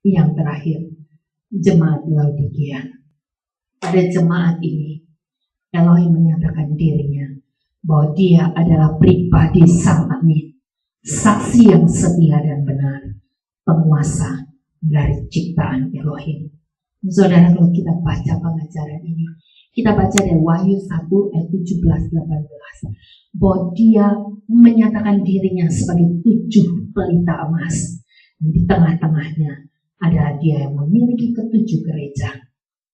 Yang terakhir, jemaat Laodikia. Pada jemaat ini, Elohim menyatakan dirinya bahwa dia adalah pribadi sang amin, saksi yang setia dan benar, penguasa dari ciptaan Elohim. Saudara, kalau kita baca pengajaran ini, kita baca dari Wahyu 1 ayat 17-18, bahwa dia menyatakan dirinya sebagai 7 pelita emas. Dan di tengah-tengahnya adalah dia yang memiliki ke-7 gereja.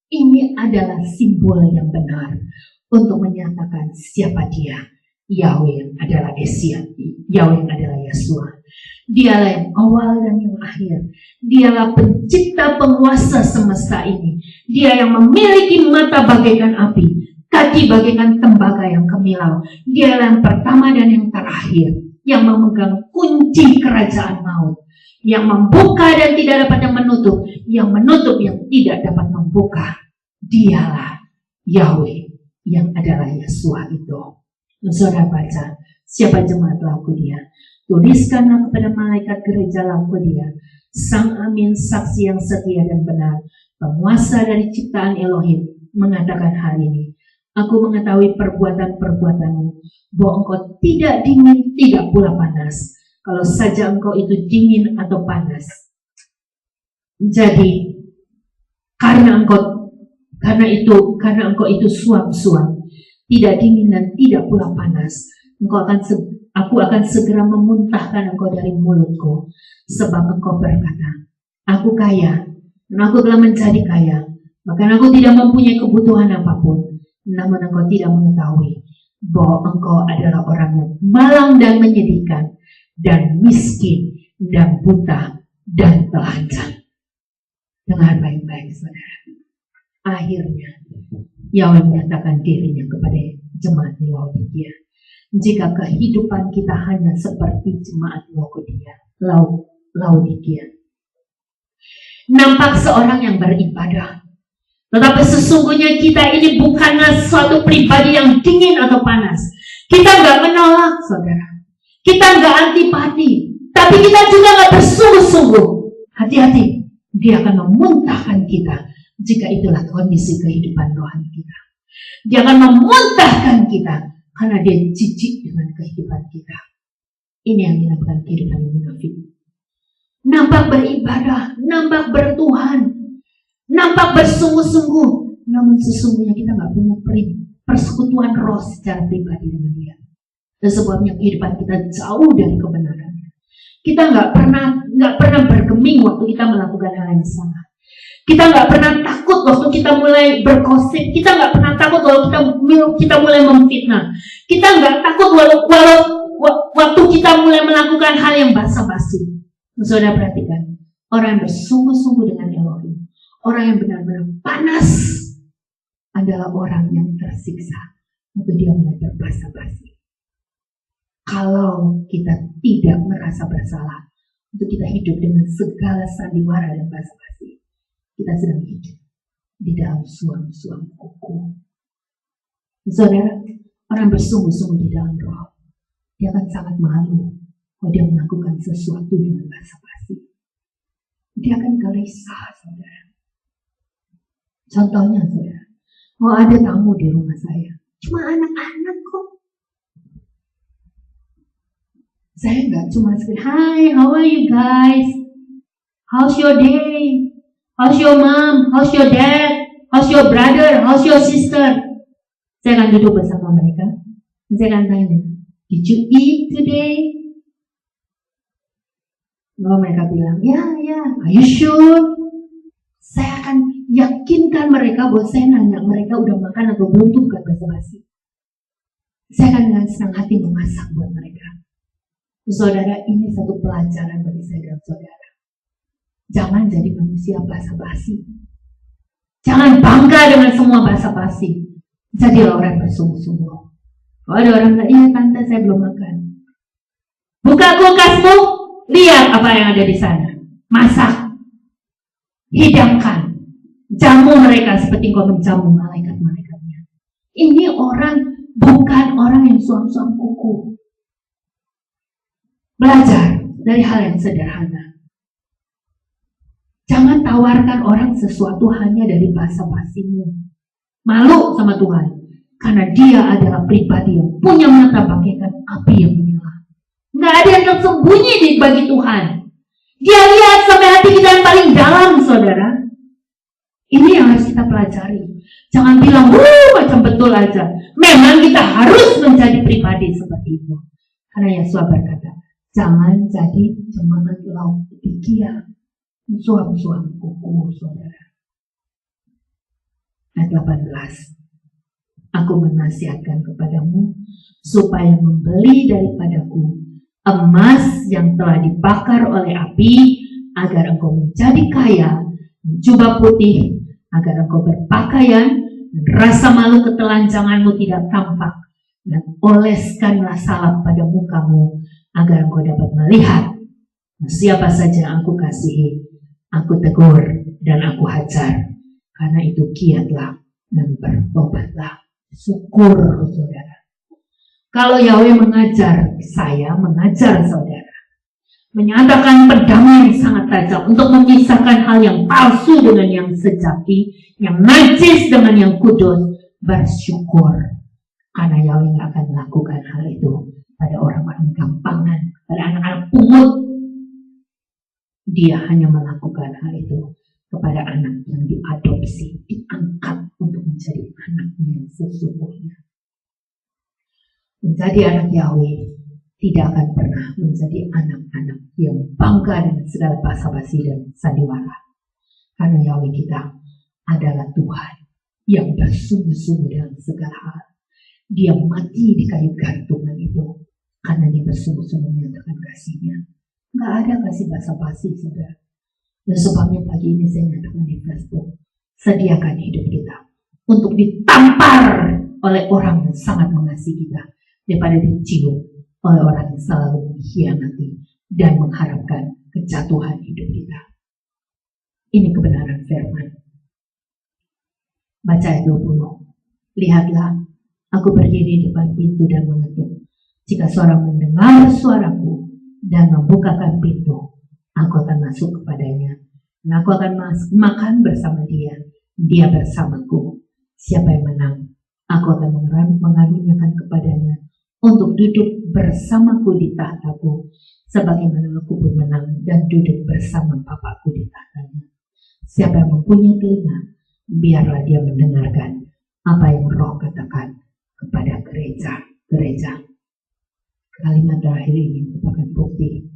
Ini adalah simbol yang benar untuk menyatakan siapa dia. Yahweh adalah Esia, Yahweh adalah Yeshua. Dialah yang awal dan yang akhir. Dialah pencipta penguasa semesta ini. Dia yang memiliki mata bagaikan api, kaki bagaikan tembaga yang kemilau. Dialah yang pertama dan yang terakhir, yang memegang kunci kerajaan maut, yang membuka dan tidak dapat yang menutup, yang menutup yang tidak dapat membuka. Dialah Yahweh yang adalah Yeshua itu. Saudara baca, siapa jemaat Laodikia? Tuliskanlah kepada malaikat gereja Laodikia, sang amin, saksi yang setia dan benar, penguasa dari ciptaan Elohim, mengatakan hal ini. Aku mengetahui perbuatan-perbuatanmu, bahwa engkau tidak dingin, tidak pula panas. Kalau saja engkau itu dingin atau panas. Jadi, karena engkau itu suam-suam, tidak dingin dan tidak pula panas, aku akan segera memuntahkan engkau dari mulutku, sebab engkau berkata, aku kaya, dan aku telah menjadi kaya, bahkan aku tidak mempunyai kebutuhan apapun. Namun engkau tidak mengetahui bahwa engkau adalah orang yang malang dan menyedihkan, dan miskin, dan buta, dan telanjang. Dengar baik-baik, saudara. Akhirnya, Yahweh menyatakan dirinya kepada jemaat di Laodikia. Jika kehidupan kita hanya seperti jemaat Laodikia, nampak seorang yang beribadah, tetapi sesungguhnya kita ini bukanlah suatu pribadi yang dingin atau panas. Kita nggak menolak, saudara. Kita nggak antipati, tapi kita juga nggak bersungguh-sungguh. Hati-hati, dia akan memuntahkan kita. Jika itulah kondisi kehidupan rohani kita, dia akan memuntahkan kita karena dia jijik dengan kehidupan kita. Ini yang dinamakan kehidupan munafik. Nampak beribadah, nampak bertuhan, nampak bersungguh-sungguh, namun sesungguhnya kita nggak punya persekutuan roh secara pribadi dengan dia. Dan sebabnya kehidupan kita jauh dari kebenaran. Kita nggak pernah bergeming waktu kita melakukan hal yang salah. Kita nggak pernah takut waktu kita mulai bergosip. Kita nggak pernah takut waktu kita mulai memfitnah. Kita nggak takut walau waktu kita mulai melakukan hal yang basa-basi. Saudara perhatikan, orang yang bersungguh-sungguh dengan Elohim, orang yang benar-benar panas adalah orang yang tersiksa waktu dia mulai berbasa-basi. Kalau kita tidak merasa bersalah untuk kita hidup dengan segala sandiwara dan basa-basi, kita sedang hidup di dalam suam-suam kuku. Saudara, orang bersungguh-sungguh di dalam roh, dia akan sangat malu kalau dia melakukan sesuatu dengan basa-basi. Dia akan gelisah, saudara. Contohnya, saudara, ada tamu di rumah saya, cuma anak-anak kok. Saya nggak cuma sekedar, "Hi, how are you guys? How's your day? How's your mom? How's your dad? How's your brother? How's your sister?" Saya akan duduk bersama mereka. Saya akan tanya, "Did you eat today?" Lalu mereka bilang, ya. Are you sure? Saya akan yakinkan mereka bahwa saya nanya mereka udah makan atau belum, tuh bukan basa-basi. Saya akan dengan senang hati memasak buat mereka. Saudara, ini satu pelajaran bagi saya dan saudara. Jangan jadi manusia basa-basi. Jangan bangga dengan semua basa-basi. Jadilah orang bersungguh-sungguh. Kalau ada orang bilang, "Iya tante, saya belum makan." Buka kulkasmu, lihat apa yang ada di sana. Masak. Hidangkan. Jamu mereka seperti kau menjamu malaikat-malaikatnya. Ini orang bukan orang yang suam-suam kuku. Belajar dari hal yang sederhana. Jangan tawarkan orang sesuatu hanya dari basa-basimu. Malu sama Tuhan. Karena dia adalah pribadi yang punya mata bagaikan api yang menyala. Nggak ada yang tersembunyi di bagi Tuhan. Dia lihat sampai hati kita yang paling dalam, saudara. Ini yang harus kita pelajari. Jangan bilang, macam betul aja. Memang kita harus menjadi pribadi seperti itu. Karena Yesus berkata, jangan jadi jemaat laut pikir. Suam-suam kuku, saudara. Ayat 18. Aku menasihatkan kepadamu supaya membeli daripadaku emas yang telah dibakar oleh api, agar engkau menjadi kaya, jubah putih, agar engkau berpakaian, dan rasa malu ketelanjanganmu tidak tampak, dan oleskanlah salap pada mukamu, agar engkau dapat melihat siapa saja yang aku kasihi. Aku tegur dan aku hajar, karena itu giatlah dan bertobatlah. Syukur, saudara. Kalau Yahweh mengajar saya, mengajar saudara, menyatakan pedang yang sangat tajam untuk memisahkan hal yang palsu dengan yang sejati, yang najis dengan yang kudus, bersyukur. Karena Yahweh tidak akan melakukan hal itu pada orang-orang gampangan, pada anak-anak pungut. Dia hanya melakukan hal itu kepada anak yang diadopsi, diangkat untuk menjadi anaknya yang sesungguhnya. Menjadi anak Yahweh tidak akan pernah menjadi anak-anak yang bangga dengan segala basa-basi dan sandiwara. Karena Yahweh kita adalah Tuhan yang bersungguh-sungguh dalam segala hal. Dia mati di kayu gantungan itu karena dia bersungguh-sungguh menyatakan kasihnya. Nggak ada kasih basa-basi, saudara. Dan sebabnya pagi ini saya nyatakan di Facebook, sediakan hidup kita untuk ditampar oleh orang yang sangat mengasihi kita, daripada dicium oleh orang yang selalu mengkhianati dan mengharapkan kejatuhan hidup kita. Ini kebenaran firman. Baca ayat 20. Lihatlah, aku berdiri di depan pintu dan mengetuk. Jika seorang mendengar suaraku dan membukakan pintu, aku akan masuk kepadanya, dan aku akan makan bersama dia bersamaku. Siapa yang menang, aku akan mengaruniakan kepadanya untuk duduk bersamaku di tahtaku, sebagaimana aku pun menang dan duduk bersama Bapakku di tahtanya. Siapa yang mempunyai telinga, biarlah dia mendengarkan apa yang Roh katakan kepada gereja. Kalimat terakhir ini merupakan bukti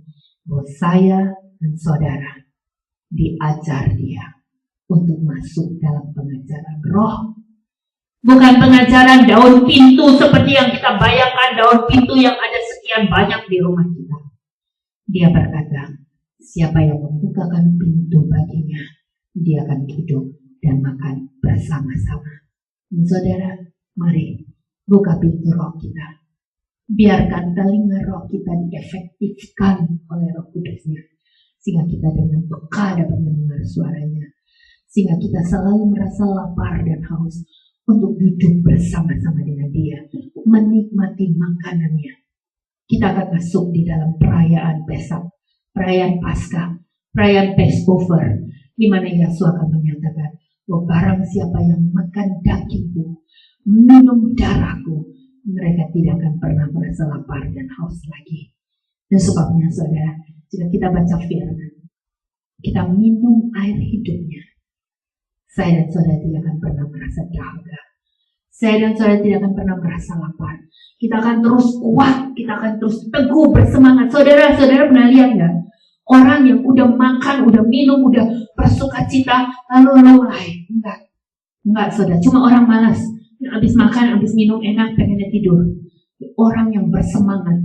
bahwa saya dan saudara diajar dia untuk masuk dalam pengajaran Roh. Bukan pengajaran daun pintu seperti yang kita bayangkan, daun pintu yang ada sekian banyak di rumah kita. Dia berkata, siapa yang membukakan pintu baginya, dia akan duduk dan makan bersama-sama. Saudara, mari buka pintu roh kita. Biarkan telinga roh kita diefektifkan oleh Roh Kudusnya, sehingga kita dengan peka dapat mendengar suaranya, sehingga kita selalu merasa lapar dan haus untuk duduk bersama-sama dengan dia, menikmati makanannya. Kita akan masuk di dalam perayaan Pesak, perayaan Paskah, perayaan Passover, di mana Yesus akan menyatakan bahwa barang siapa yang makan dagingku, minum darahku, mereka tidak akan pernah merasa lapar dan haus lagi. Dan sebabnya, saudara, jika kita baca firman, kita minum air hidupnya, saya dan saudara tidak akan pernah merasa dahaga. Saya dan saudara tidak akan pernah merasa lapar. Kita akan terus kuat, kita akan terus teguh, bersemangat. Saudara-saudara pernah lihat nggak? Orang yang udah makan, udah minum, udah bersuka cita, lalu mulai. Enggak, saudara. Cuma orang malas. Habis makan, habis minum enak, pengennya tidur. Orang yang bersemangat,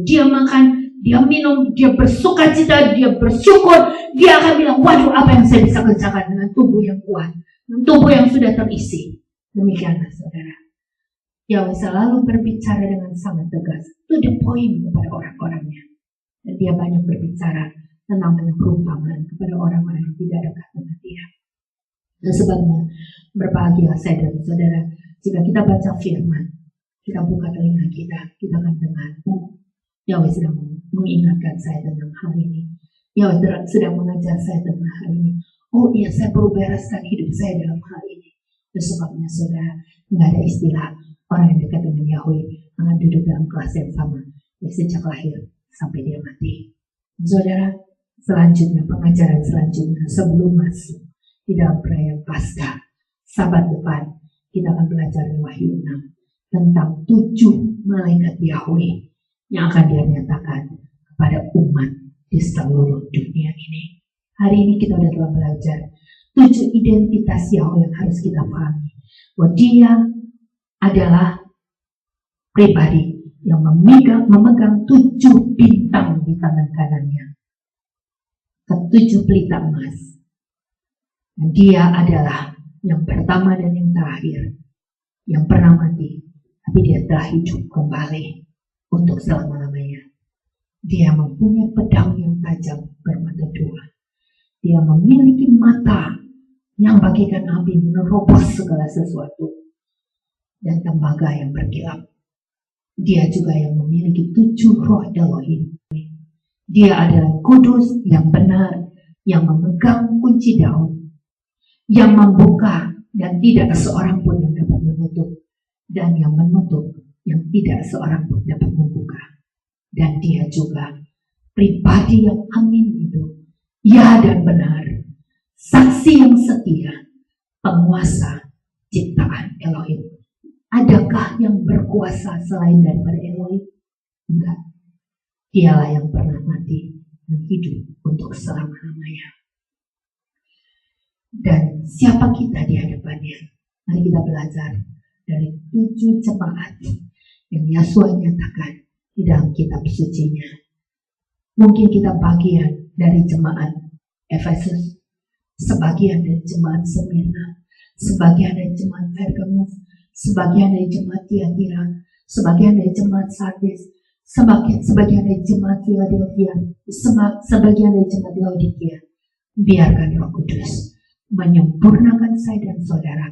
dia makan, dia minum, dia bersuka cita, dia bersyukur, dia akan bilang, waduh, apa yang saya bisa kerjakan dengan tubuh yang kuat, dengan tubuh yang sudah terisi. Demikianlah, saudara. Yahweh selalu berbicara dengan sangat tegas, to the point kepada orang-orangnya. Dan dia banyak berbicara tentang banyak perumpamaan kepada orang-orang yang tidak dekat dengan dia. Dan sebabnya, berbahagia saya dan saudara, jika kita baca firman, kita buka telinga kita akan dengar. Yahweh sedang mengingatkan saya tentang hal ini. Yahweh sedang mengajar saya tentang hal ini. Oh iya, saya perlu bereskan hidup saya dalam hal ini. Itu sebabnya saudara, nggak ada istilah orang yang dekat dengan Yahweh akan duduk dalam kelas yang sama sejak lahir sampai dia mati. Saudara, selanjutnya pengajaran selanjutnya sebelum masuk di dalam perayaan Paskah, Sabat depan kita akan belajar di Wahyu 6 tentang 7 malaikat Yahweh yang akan dia nyatakan kepada umat di seluruh dunia ini. Hari ini kita telah belajar 7 identitas Yahweh yang harus kita pahami. Bahwa dia adalah pribadi yang memegang 7 bintang di tangan kanannya, ke-7 pelita emas. Dan dia adalah yang pertama dan yang terakhir, yang pernah mati, tapi dia telah hidup kembali untuk selama-lamanya. Dia mempunyai pedang yang tajam bermata 2. Dia memiliki mata yang bagaikan api menerobos segala sesuatu, dan tembaga yang berkilap. Dia juga yang memiliki 7 roh Elohim. Dia adalah kudus yang benar, yang memegang kunci Daud, yang membuka dan tidak seorang pun yang dapat menutup, dan yang menutup yang tidak seorang pun dapat membuka. Dan dia juga pribadi yang amin itu, ya dan benar, saksi yang setia, penguasa ciptaan Elohim. Adakah yang berkuasa selain daripada Elohim? Enggak. Dialah yang pernah mati dan hidup untuk selama-lamanya. Dan siapa kita di hadapannya? Mari kita belajar dari 7 jemaat yang Yesua nyatakan di dalam kitab sucinya. Mungkin kita bagian dari jemaat Efesus, sebagian dari jemaat Smyrna, sebagian dari jemaat Pergamus, sebagian dari jemaat Tiatira, sebagian dari jemaat Sardis, sebagian dari jemaat Philadelphia, sebagian dari jemaat Laodikia. Biarkan Roh Kudus menyempurnakan saya dan saudara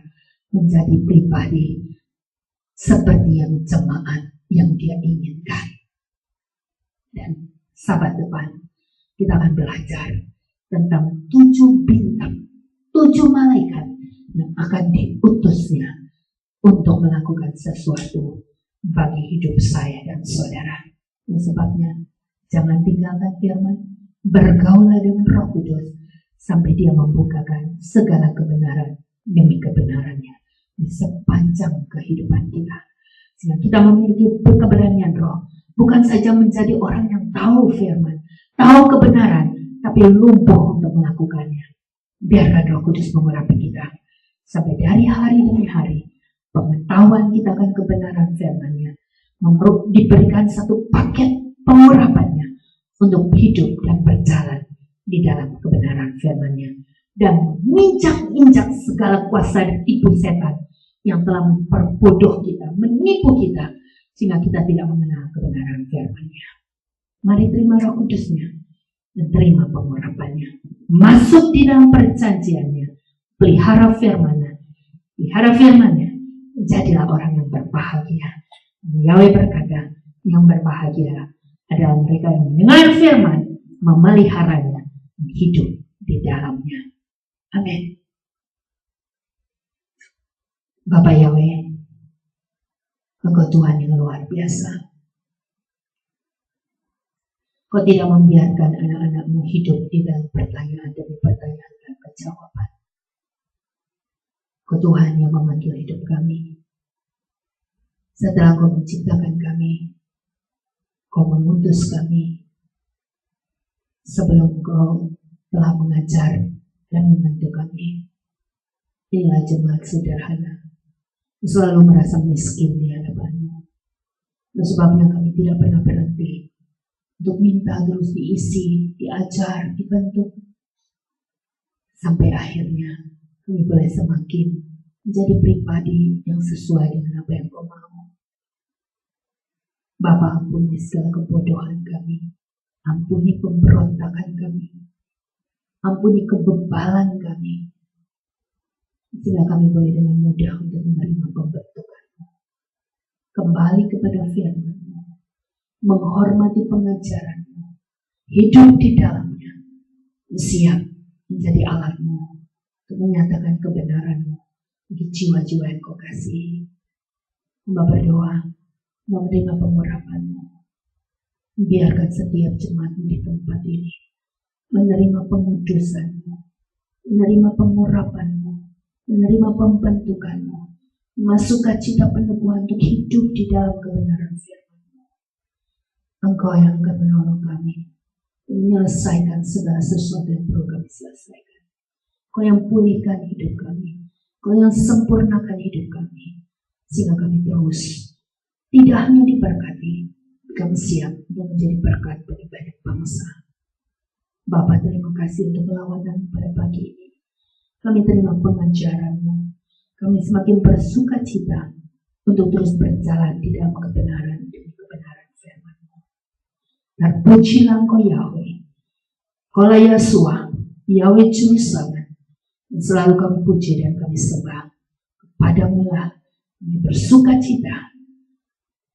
menjadi pribadi seperti yang jemaat yang dia inginkan. Dan Sabat depan kita akan belajar tentang 7 bintang, 7 malaikat yang akan diutusnya untuk melakukan sesuatu bagi hidup saya dan saudara. Dan sebabnya jangan tinggalkan firman, bergaulah dengan Roh Kudus sampai dia membukakan segala kebenaran demi kebenarannya di sepanjang kehidupan kita. Sehingga kita memiliki keberanian roh, bukan saja menjadi orang yang tahu firman, tahu kebenaran, tapi lumpuh untuk melakukannya. Biarkan Roh Kudus mengurapi kita sampai dari hari demi hari pengetahuan kita akan kebenaran firman-Nya diberikan satu paket pengurapannya untuk hidup dan berjalan di dalam kebenaran firman-Nya dan menginjak-injak segala kuasa dan tipu setan yang telah memperbodoh kita, menipu kita sehingga kita tidak mengenal kebenaran firman-Nya. Mari terima Roh Kudus-Nya dan terima pengurapannya. Masuk di dalam perjanjiannya, pelihara firman-Nya, jadilah orang yang berbahagia. Yahweh berkata, yang berbahagia adalah mereka yang mendengar firman, memeliharanya, dan hidup di dalamnya. Amin. Bapa Yahweh, Engkau Tuhan yang luar biasa. Kau tidak membiarkan anak-anak-Mu hidup di dalam pertanyaan demi pertanyaan tanpa jawaban. Kau Tuhan yang memanggil hidup kami. Setelah Kau menciptakan kami, Kau mengutus kami. Sebelum Kau telah mengajar dan membentuk kami. Inilah jemaat sederhana, selalu merasa miskin di hadapan-Mu. Dan sebabnya kami tidak pernah berhenti untuk minta terus diisi, diajar, dibentuk. Sampai akhirnya kami boleh semakin menjadi pribadi yang sesuai dengan apa yang Kau mau. Bapa, ampuni segala kebodohan kami. Ampuni pemberontakan kami. Ampuni kebebalan kami. Sehingga kami boleh dengan mudah untuk menerima pembentukan-Mu. Kembali kepada firman-Mu. Menghormati pengajaran-Mu. Hidup di dalamnya. Siap menjadi alatmu untuk menyatakan kebenaranmu bagi jiwa-jiwa yang kau kasihi. Hamba berdoa, hamba menerima pengurapanmu. Biarkan setiap jemaatmu di tempat ini menerima pengudusanmu, menerima pengurapanmu, menerima pembentukanmu, masukkan cita peneguhan untuk hidup di dalam kebenaran firman-Mu. Engkau yang akan menolong kami menyelesaikan segala sesuatu yang perlu kami selesaikan. Engkau yang pulihkan hidup kami, Engkau yang sempurnakan hidup kami, sehingga kami terus tidak hanya diberkati, kami siap untuk menjadi berkat bagi banyak bangsa. Bapa, terima kasih untuk lawanan pada pagi ini. Kami terima pengajaran-Mu. Kami semakin bersuka cita untuk terus berjalan di dalam kebenaran demi kebenaran firman-Mu. Terpujilah Engkau Yahweh, Kaulah Yahshua, Yahweh Juru Selamat, dan selalu kami puji dan kami sembah. Kepadamu lah kami bersuka cita,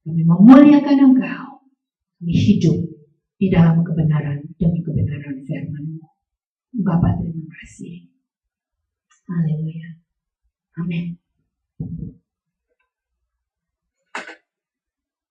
kami memuliakan Engkau, kami hidup di dalam kebenaran demi kebenaran firman-Mu. Bapa, terima kasih. Haleluya. Amin.